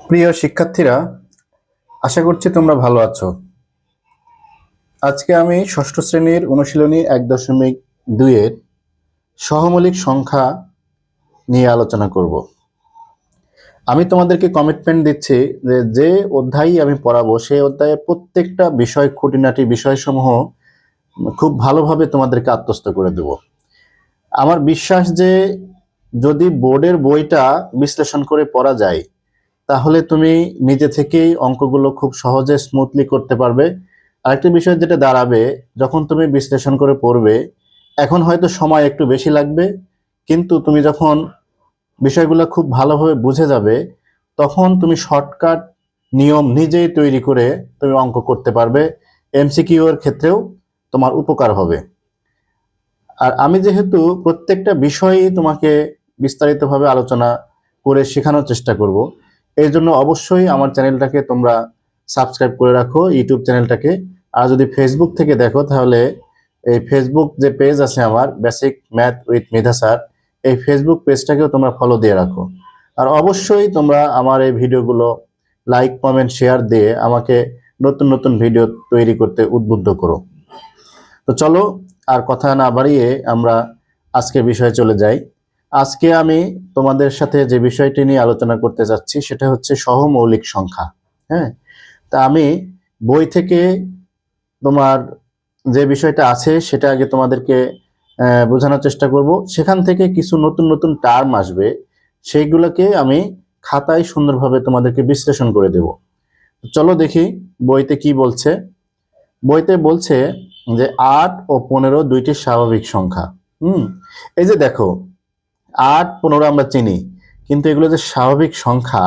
প্রিয় শিক্ষার্থীরা, আশা করছি তোমরা ভালো আছো। আজকে আমি ষষ্ঠ শ্রেণীর অনুশীলনী 1.2 এর সহমৌলিক সংখ্যা নিয়ে আলোচনা করব। আমি তোমাদেরকে কমিটমেন্ট দিচ্ছি যে যে অধ্যায়ই আমি পড়াবো সেই অধ্যায়ের প্রত্যেকটা বিষয়, খুঁটিনাটি বিষয়সমূহ খুব ভালোভাবে তোমাদেরকে আত্মস্থ করে দেব। আমার বিশ্বাস যে যদি বোর্ডের বইটা বিশ্লেষণ করে পড়া যায় তাহলে তুমি নিজে থেকেই অঙ্কগুলো খুব সহজে স্মুথলি করতে পারবে। আরেকটা বিষয় যেটা দাঁড়াবে, যখন তুমি বিশ্লেষণ করে পড়বে, এখন হয়তো সময় একটু বেশি লাগবে, কিন্তু তুমি যখন বিষয়গুলো খুব ভালোভাবে বুঝে যাবে তখন তুমি শর্টকাট নিয়ম নিজেই তৈরি করে তুমি অঙ্ক করতে পারবে। এমসিকিউ এর ক্ষেত্রেও তোমার উপকার হবে। আর আমি যেহেতু প্রত্যেকটা বিষয়ই তোমাকে বিস্তারিতভাবে আলোচনা করে শেখানোর চেষ্টা করব, এই জন্য অবশ্যই আমার চ্যানেলটাকে তোমরা সাবস্ক্রাইব করে রাখো, ইউটিউব চ্যানেলটাকে। আর যদি ফেসবুক থেকে দেখো তাহলে এই ফেসবুক যে পেজ আছে আমার, basic math with Medha sir, এই ফেসবুক পেজটাকেও তোমরা ফলো দিয়ে রাখো। আর অবশ্যই তোমরা আমার এই ভিডিওগুলো লাইক, কমেন্ট, শেয়ার দিয়ে আমাকে নতুন নতুন ভিডিও তৈরি করতে উদ্বুদ্ধ করো। তো চলো আর কথা না বাড়িয়ে আমরা আজকের বিষয়ে চলে যাই। আজকে আমি তোমাদের সাথে যে বিষয়টি নিয়ে আলোচনা করতে যাচ্ছি সেটা হচ্ছে সহমৌলিক সংখ্যা। হ্যাঁ, তা আমি বই থেকে তোমার যে বিষয়টা আছে সেটা আগে তোমাদেরকে বোঝানোর চেষ্টা করব। সেখান থেকে কিছু নতুন নতুন টার্ম আসবে, সেইগুলোকে আমি খাতায় সুন্দরভাবে তোমাদেরকে বিশ্লেষণ করে দেব। চলো দেখি বইতে কি বলছে। বইতে বলছে যে 8 ও 15 দুইটি স্বাভাবিক সংখ্যা। এই যে দেখো, 8, 15 আমরা চিনি, কিন্তু এগুলো যে স্বাভাবিক সংখ্যা,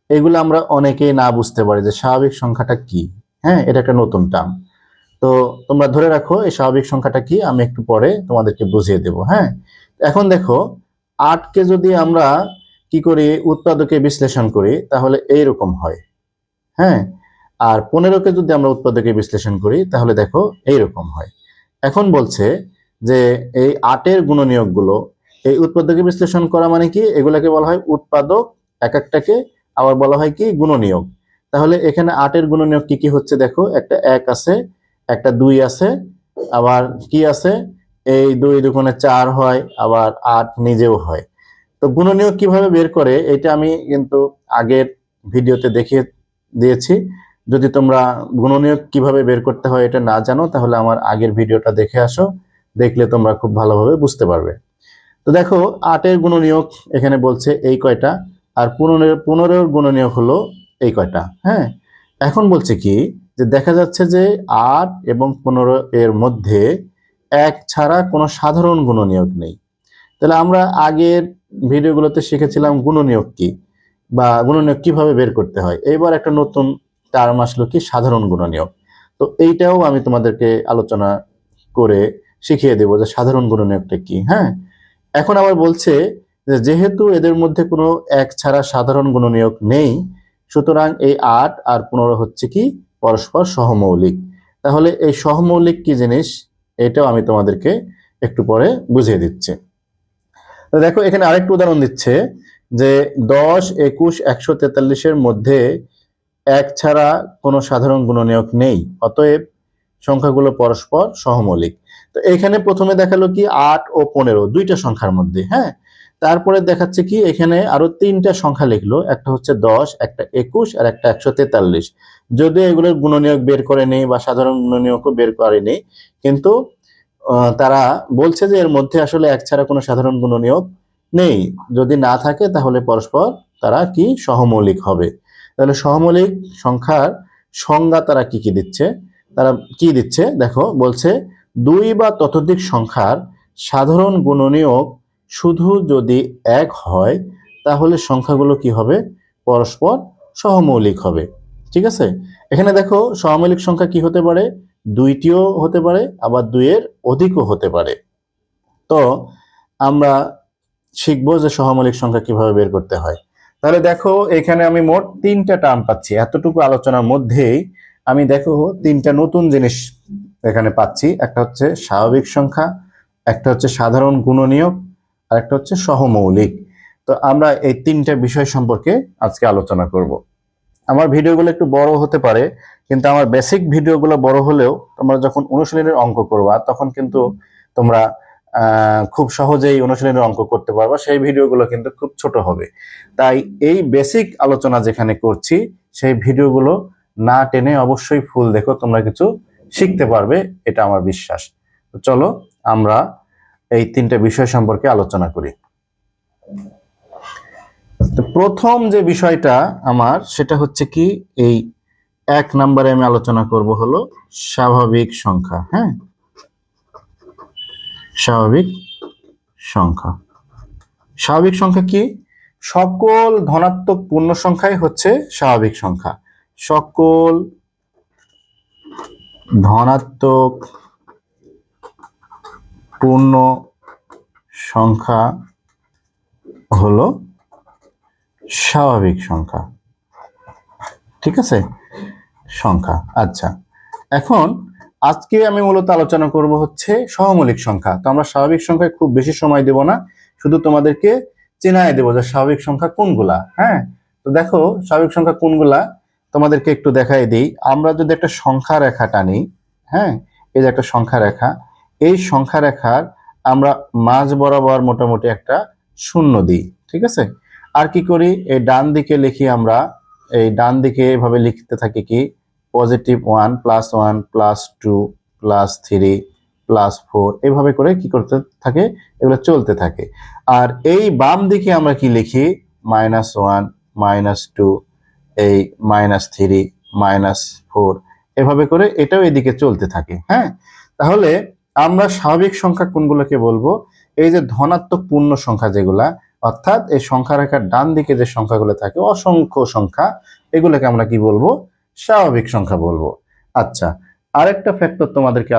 এগুলো আমরা অনেকেই না বুঝতে পারি যে স্বাভাবিক সংখ্যাটা কি। হ্যাঁ, এটা একটা নতুন টার্ম। তো তোমরা ধরে রাখো এই স্বাভাবিক সংখ্যাটা কি, আমি একটু পরে তোমাদেরকে বুঝিয়ে দেব। হ্যাঁ, এখন দেখো, 8কে যদি আমরা কি করি, উৎপাদকে বিশ্লেষণ করি তাহলে এইরকম হয়। হ্যাঁ, আর 15কে যদি আমরা উৎপাদকে বিশ্লেষণ করি তাহলে দেখো এইরকম হয়। এখন বলছে যে এই 8-এর গুণনীয়কগুলো এই উৎপাদকে বিশ্লেষণ করা মানে কি, এগুলাকে বলা হয় উৎপাদক, এক একটাকে আবার বলা হয় কি গুণনীয়ক। তাহলে এখানে 8-এর গুণনীয়ক কি কি হচ্ছে দেখো, একটা 1 আছে, একটা 2 আছে, আবার কি আছে, এই 2 দুগুণে 4 হয়, আবার 8 নিজেও হয়। তো গুণনীয়ক কিভাবে বের করে এটা আমি কিন্তু আগের ভিডিওতে দেখিয়ে দিয়েছি। যদি তোমরা গুণনীয়ক কিভাবে বের করতে হয় এটা না জানো তাহলে আমার আগের ভিডিওটা দেখে আসো, দেখলে তোমরা খুব ভালোভাবে বুঝতে পারবে। তো দেখো, 8-এর গুণনীয়ক এখানে বলছে এই কয়টা, আর 15-এর গুণনীয়ক হলো এই কয়টা। হ্যাঁ, এখন বলছে কি, যে দেখা যাচ্ছে যে 8 এবং 15 এর মধ্যে 1 ছাড়া কোনো সাধারণ গুণনীয়ক নেই। তাহলে আমরা আগের ভিডিওগুলোতে শিখেছিলাম গুণনীয়ক কি বা গুণনীয়ক কিভাবে বের করতে হয়। এবার একটা নতুন টার্ম আসলো কি, সাধারণ গুণনীয়ক। তো এইটাও আমি তোমাদেরকে আলোচনা করে শিখিয়ে দেবো যে সাধারণ গুণনীয়কটা কি। হ্যাঁ, এখন আবার বলছে যে যেহেতু এদের মধ্যে কোনো 1 ছাড়া সাধারণ গুণনীয়ক নেই, সুতরাং এই 8 আর 15 হচ্ছে কি পরস্পর সহমৌলিক। তাহলে এই সহমৌলিক কি জিনিস এটাও আমি তোমাদেরকে একটু পরে বুঝিয়ে দিচ্ছি। তো দেখো, এখানে আরেকটু উদাহরণ দিচ্ছে যে 10, 21, 143-এর মধ্যে 1 ছাড়া কোনো সাধারণ গুণনীয়ক নেই, অতএব সংখ্যাগুলো পরস্পর সহমৌলিক। তো এখানে প্রথমে দেখালো কি 8 ও 15 দুইটা সংখ্যার মধ্যে। হ্যাঁ, তারপরে দেখাচ্ছে কি এখানে আরো 3টা সংখ্যা লিখলো, একটা হচ্ছে 10, একটা 21 আর একটা 143। যদিও এগুলোর গুণনীয়ক বের করেনি বা সাধারণ গুণনীয়কও বের করেনি, কিন্তু তারা বলছে যে এর মধ্যে আসলে 1 ছাড়া কোনো সাধারণ গুণনীয়ক নেই। যদি না থাকে তাহলে পরস্পর তারা কি সহমৌলিক হবে। তাহলে সহমৌলিক সংখ্যার সংজ্ঞা তারা কি কি দিচ্ছে, তারা কি দিচ্ছে দেখো, বলছে 2 বা ততোধিক সংখ্যার সাধারণ গুণনীয়ক শুধু যদি 1 হয় তাহলে সংখ্যাগুলো কি হবে, পরস্পর সহমৌলিক হবে। ঠিক আছে, এখানে দেখো সহমৌলিক সংখ্যা কি হতে পারে, 2টিও হতে পারে, আবার 2-এর অধিকও হতে পারে। তো আমরা শিখবো যে সহমৌলিক সংখ্যা কিভাবে বের করতে হয়। তাহলে দেখো, এখানে আমি মোট 3টা টার্ম পাচ্ছি। এতটুকু আলোচনার মধ্যেই আমি দেখো 3টা নতুন জিনিস এখানে পাচ্ছি। একটা হচ্ছে স্বাভাবিক সংখ্যা, একটা হচ্ছে সাধারণ গুণনীয়ক, আর একটা হচ্ছে সহমৌলিক। তো আমরা এই 3টা বিষয় সম্পর্কে আজকে আলোচনা করব। আমার ভিডিওগুলো একটু বড় হতে পারে, কিন্তু আমার বেসিক ভিডিওগুলো বড় হলেও তোমরা যখন অনুশীলনের অঙ্ক করবা তখন কিন্তু তোমরা খুব সহজেই অনুশীলনের অঙ্ক করতে পারবা। সেই ভিডিওগুলো কিন্তু খুব ছোট হবে। তাই এই বেসিক আলোচনা যেখানে করছি সেই ভিডিওগুলো না টেনে অবশ্যই ফুল দেখো, তোমরা কিছু শিখতে পারবে, এটা আমার বিশ্বাস। তো চলো আমরা এই তিনটা বিষয় সম্পর্কে আলোচনা করি। তো প্রথম যে বিষয়টা আমার সেটা হচ্ছে কি, এই 1 নম্বরে আমি আলোচনা করব হলো স্বাভাবিক সংখ্যা। হ্যাঁ, স্বাভাবিক সংখ্যা। স্বাভাবিক সংখ্যা কি? সকল ধনাত্মক পূর্ণ সংখ্যাই হচ্ছে স্বাভাবিক সংখ্যা। সকল ধনাত্মক পূর্ণ সংখ্যা হলো স্বাভাবিক সংখ্যা। ঠিক আছে, সংখ্যা। আচ্ছা, এখন আজকে আমি মূলত আলোচনা করব হচ্ছে সহমৌলিক সংখ্যা। তো আমরা স্বাভাবিক সংখ্যায় খুব বেশি সময় দেব না, শুধু তোমাদেরকে চেনায় দেবো যে স্বাভাবিক সংখ্যা কোনগুলা। হ্যাঁ, তো দেখো স্বাভাবিক সংখ্যা কোনগুলা তোমাদেরকে একটু দেখাই দিই। আমরা যদি একটা সংখ্যা রেখা টানি, হ্যাঁ, এই যে একটা সংখ্যা রেখা, এই সংখ্যা রেখার আমরা মাঝ বরাবর মোটামুটি একটা শূন্য দিই। ঠিক আছে, আর কি করি, এই ডান দিকে লিখি আমরা, এই ডান দিকে এভাবে লিখতে থাকি কি, +1 +1 +2 +3 +4, এভাবে করে কি করতে থাকে, এগুলো চলতে থাকে। আর এই বাম দিকে আমরা কি লিখি, -1 -2, এই -3 -4, এভাবে করে এটাও এদিকে চলতে থাকে। হ্যাঁ, তাহলে আমরা স্বাভাবিক সংখ্যা কোনগুলোকে বলবো, এই যে ধনাত্মক পূর্ণ সংখ্যা যেগুলা, অর্থাৎ এই সংখ্যা রেখার ডান দিকে যে সংখ্যাগুলো থাকে অসংখ্য সংখ্যা, এগুলোকে আমরা কি বলবো, স্বাভাবিক সংখ্যা বলবো। আচ্ছা, আরেকটা ফ্যাক্টর তোমাদেরকে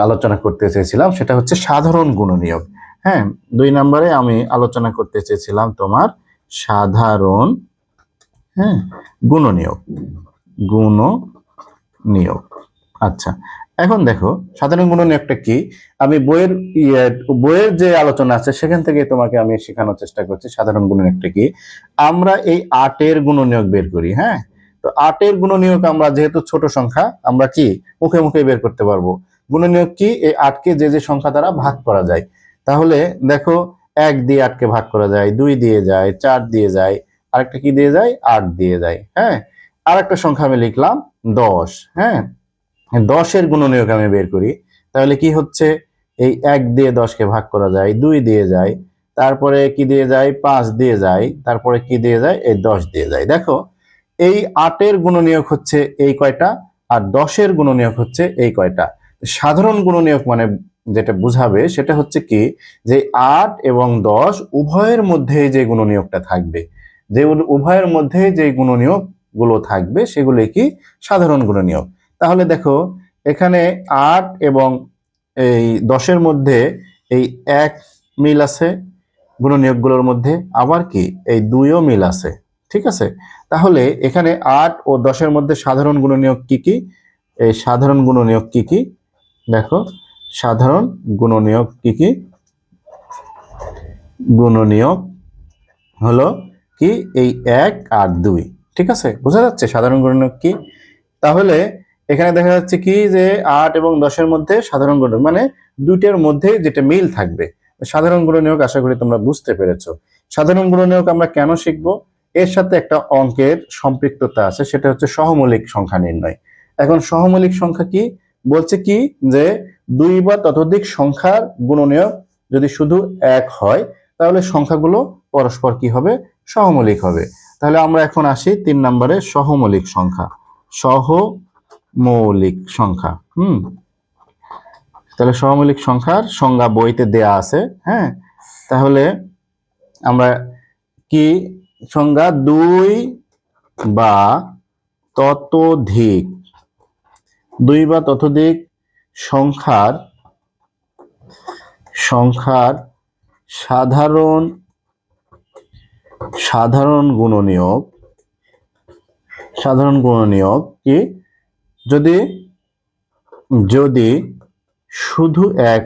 আলোচনা করতে চেয়েছিলাম, সেটা হচ্ছে সাধারণ গুণনীয়ক। হ্যাঁ, 2 নম্বরে আমি আলোচনা করতে চেয়েছিলাম তোমার সাধারণ, হ্যাঁ, গুণনীয়ক। গুণনীয়ক। আচ্ছা, এখন দেখো সাধারণ গুণনীয়কটা কি, আমি বইয়ের যে আলোচনা আছে সেখান থেকে তোমাকে আমি শেখানোর চেষ্টা করছি সাধারণ গুণনীয়কটা কি। আমরা এই 8-এর গুণনীয়ক বের করি। হ্যাঁ, তো 8-এর গুণনীয়ক আমরা যেহেতু ছোট সংখ্যা, আমরা কি মুখে মুখে বের করতে পারবো। গুণনীয়ক কি, এই 8কে যে যে সংখ্যা দ্বারা ভাগ করা যায়। তাহলে দেখো 1 দিয়ে 8কে ভাগ করা যায়, 2 দিয়ে যায়, 4 দিয়ে যায়, আরেকটা কি দিয়ে যায়, 8 দিয়ে যায়। হ্যাঁ, আরেকটা সংখ্যা আমি লিখলাম 10। হ্যাঁ, 10-এর গুণনীয়ক আমি বের করি, তাহলে কি হচ্ছে, এই 1 দিয়ে 10কে ভাগ করা যায়, 2 দিয়ে যায়, তারপরে কি দিয়ে যায়, 5 দিয়ে যায়, তারপরে কি দিয়ে যায়, এই 10 দিয়ে যায়। দেখো এই 8-এর গুণনীয়ক হচ্ছে এই কয়টা, আর 10-এর গুণনীয়ক হচ্ছে এই কয়টা। সাধারণ গুণনীয়ক মানে যেটা বুঝাবে সেটা হচ্ছে কি, যে 8 এবং 10 উভয়ের মধ্যে যে গুণনীয়কটা থাকবে, যে উভয়ের মধ্যে যে গুণনীয়ক গুলো থাকবে সেগুলো কি সাধারণ গুণনীয়ক। তাহলে দেখো এখানে 8 এবং এই 10-এর মধ্যে এই 1 মিল আছে গুণনীয়কগুলোর মধ্যে, আবার কি এই 2ও মিল আছে। ঠিক আছে, তাহলে এখানে 8 ও 10-এর মধ্যে সাধারণ গুণনীয়ক কি কি, এই সাধারণ গুণনীয়ক কি কি, দেখো সাধারণ গুণনীয়ক কি কি, গুণনীয়ক হলো কি এই 1 আর 2। ঠিক আছে, বোঝা যাচ্ছে সাধারণ গুণনীয়ক কি। তাহলে এখানে দেখা যাচ্ছে কি যে 8 এবং 10-এর মধ্যে সাধারণ গুণনীয়ক মানে দুইটার মধ্যে যেটা মিল থাকবে, সাধারণ গুণনীয়ক। আশা করি তোমরা বুঝতে পেরেছো। সাধারণ গুণনীয়ক আমরা কেন শিখবো, এর সাথে একটা অঙ্কের সম্পৃক্ততা আছে, সেটা হচ্ছে সহমৌলিক সংখ্যা নির্ণয়। এখন সহমৌলিক সংখ্যা কি বলছে কি, যে 2 বা ততোধিক সংখ্যার গুণনীয়ক যদি শুধু 1 হয় তাহলে সংখ্যাগুলো পরস্পর কি হবে, সহমৌলিক হবে। তাহলে আমরা এখন আসি 3 নম্বরে, সহমৌলিক সংখ্যা। সহমৌলিক সংখ্যা। তাহলে সহমৌলিক সংখ্যার সংজ্ঞা বইতে দেয়া আছে। হ্যাঁ, তাহলে আমরা কি সংজ্ঞা, 2 বা ততোধিক, 2 বা ততোধিক সংখ্যার সাধারণ গুণনীয়ক কি, যদি শুধু 1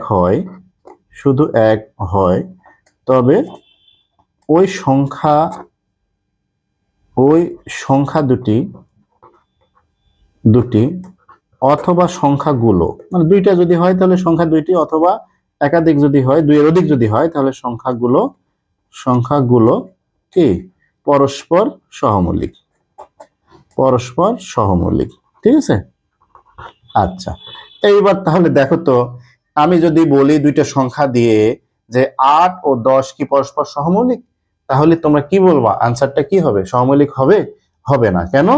হয় তবে ওই সংখ্যা ওই সংখ্যা দুটি দুটি অথবা সংখ্যাগুলো, মানে দুইটা যদি হয় তাহলে সংখ্যা দুইটি, অথবা একাধিক যদি হয়, দুইয়ের অধিক যদি হয় তাহলে সংখ্যাগুলো কি পরস্পর সহমৌলিক, পরস্পর সহমৌলিক। ঠিক আছে। আচ্ছা, এইবার তাহলে দেখো তো, আমি যদি বলি দুইটা সংখ্যা দিয়ে যে 8 ও 10 কি পরস্পর সহমৌলিক, তাহলে তোমরা কি বলবা? আনসারটা কি হবে? সহমৌলিক হবে? হবে না। কেন?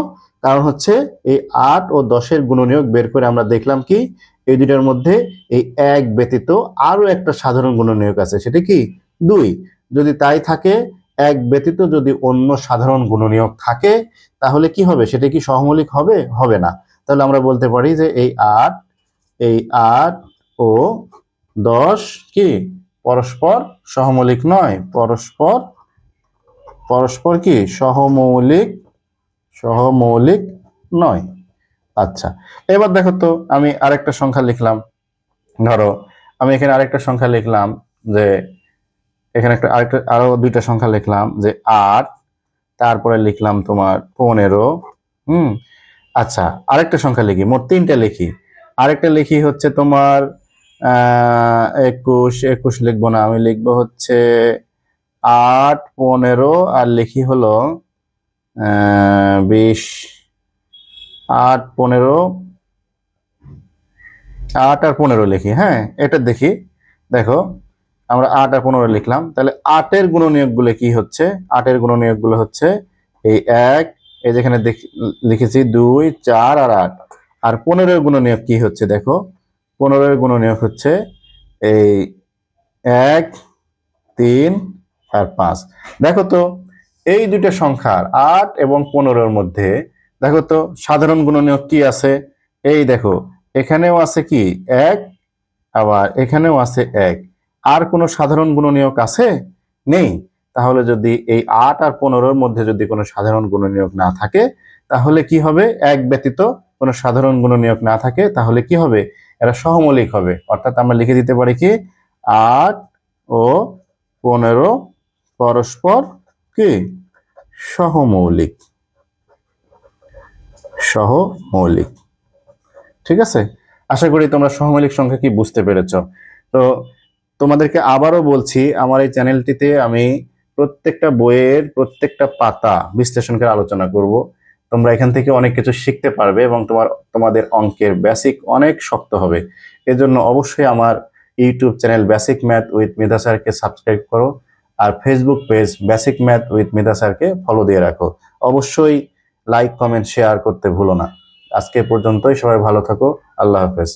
কারণ হচ্ছে এই 8 ও 10-এর গুণনীয়ক বের করে আমরা দেখলাম কি এই দুইটার মধ্যে এই এক ব্যতীত আরো একটা সাধারণ গুণনীয়ক আছে, সেটা কি 2। যদি তাই থাকে, এক ব্যতীত যদি অন্য সাধারণ গুণনীয়ক থাকে, তাহলে কি হবে? সেটা কি সহমৌলিক হবে? হবে না। তাহলে আমরা বলতে পারি যে এই 8 ও 10 কি পরস্পর সহমৌলিক নয়, পরস্পর কি সহমৌলিক নয়। আচ্ছা, এবার দেখো তো, আমি আরেকটা সংখ্যা লিখলাম। ধরো আমি এখানে আরেকটা সংখ্যা লিখলাম যে এখানে আরো দুইটা সংখ্যা লিখলাম যে 8, তারপরে লিখলাম তোমার 15। আচ্ছা, আরেকটা সংখ্যা লিখি, মোট 3টা লিখি। আরেকটা লিখি হচ্ছে তোমার 21 লিখবো না, আমি লিখবো হচ্ছে 8, 15 আর লিখি হলো 20। 8, 15, 8 আর 15 লিখি। হ্যাঁ, এটা দেখি। দেখো, আমরা 8 আর 15 লিখলাম, তাহলে 8-এর গুণনীয়ক গুলো কি হচ্ছে? 8-এর গুণনীয়ক গুলো হচ্ছে এই 1, এই যেখানে লিখেছি 2, 4 আর 8। আর 15-এর গুণনীয়ক কি হচ্ছে? দেখো, 15-এর গুণনীয়ক হচ্ছে এই 1, 3 আর 5। দেখো তো, এই দুটো সংখ্যার 8 এবং 15-এর মধ্যে দেখো তো সাধারণ গুণনীয়ক কি আছে? এই দেখো, এখানেও আছে কি 1, আবার এখানেও আছে 1। আর কোনো সাধারণ গুণনীয়ক আছে? নেই। তাহলে যদি এই 8 আর 15-এর মধ্যে যদি কোনো সাধারণ গুণনীয়ক না থাকে, তাহলে কি হবে? এক ব্যতীত কোনো সাধারণ গুণনীয়ক না থাকে, তাহলে কি হবে? এরা সহমৌলিক হবে। অর্থাৎ আমরা লিখে দিতে পারি কি 8 ও 15 পরস্পর কি সহমৌলিক। সহমৌলিক। ঠিক আছে। আশা করি তোমরা সহমৌলিক সংখ্যা কি বুঝতে পেরেছো। তো তোমাদেরকে আবারও বলছি, আমার এই চ্যানেলটিতে আমি প্রত্যেকটা বইয়ের প্রত্যেকটা পাতা বিশ্লেষণ করে আলোচনা করব। তোমরা এখান থেকে অনেক কিছু শিখতে পারবে এবং তোমাদের অঙ্কের বেসিক অনেক শক্ত হবে। এজন্য অবশ্যই আমার YouTube channel basic math with Medha স্যারকে সাবস্ক্রাইব করো, আর Facebook page basic math with Medha স্যারকে ফলো দিয়ে রাখো। অবশ্যই লাইক, কমেন্ট, শেয়ার করতে ভুলো না। আজকে পর্যন্তই, সবাই ভালো থাকো। আল্লাহ হাফেজ।